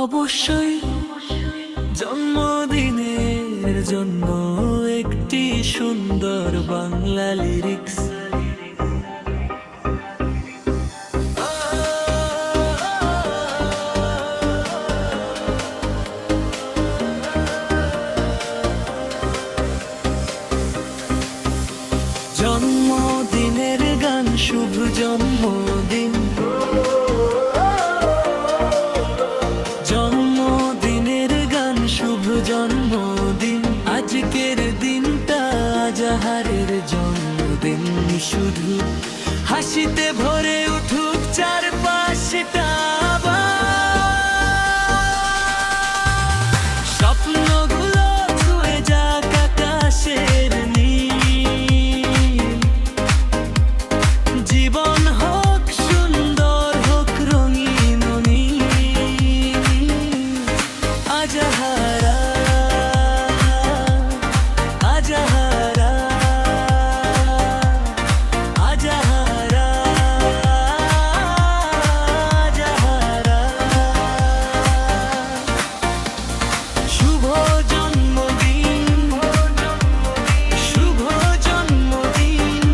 অবশ্যই জন্মদিনের জন্য একটি সুন্দর বাংলা লিরিক্স। জন্মদিনের গান, শুভ জন্মদিন, জন্মদিনের গান, শুভ জন্মদিন। আজকের দিনটা আজাহারের জন্মদিন, শুধু হাসিতে ভরে উঠুক চারপাশটা। স্বপ্নগুলো ছুঁয়ে যাক আকাশের নীল, জীবন হোক সুন্দর, হোক রঙিন নীল। আজাহারা আজাহারা আজাহারা আজাহারা। শুভ জন্মদিন, শুভ জন্মদিন,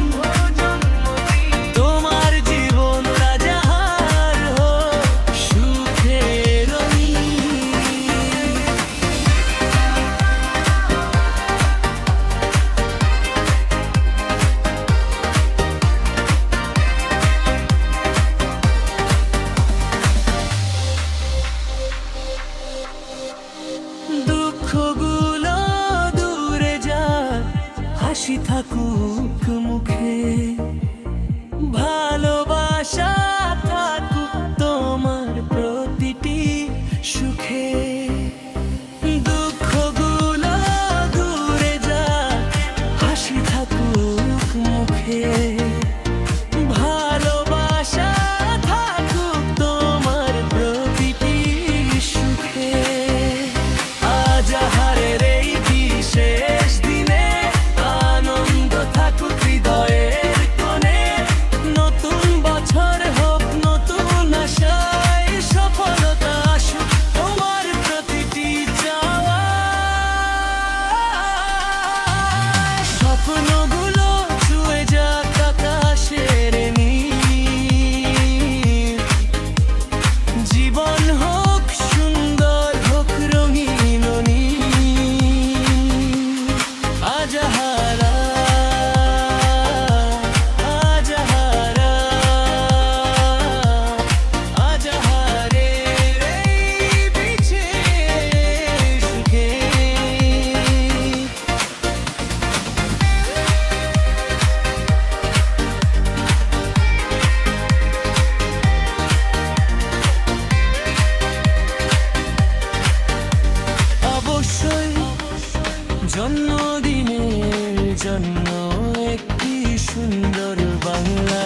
তোমার জীবন রাজাহার হোক সুখে রঙিন। দুঃখগুলো দূরে যাক, হাসি থাকুক মুখে, ভালোবাসা থাকুক তোমার প্রতিটি সুখে। দুঃখগুলো দূরে যাক, হাসি থাকুক মুখে, ভালোবাসা থাকুক তোমার প্রতিটি সুখে। আজাহারের এই বিশেষ দিনে আনন্দ থাকুক হৃদয়ের কোণে। নতুন বছর হোক নতুন আশায়, সফলতা আসুক তোমার প্রতিটি চাওয়া। স্বপ্নগুলো ছুঁয়ে যাক আকাশের নীল, জীবন হোক সুন্দর, হোক রঙিন নীল। আজাহারা আজাহারা আজাহারের এই বিশেষ সুখে। অবশ্যই জন্মদিনের জন্য একটি সুন্দর বাংলা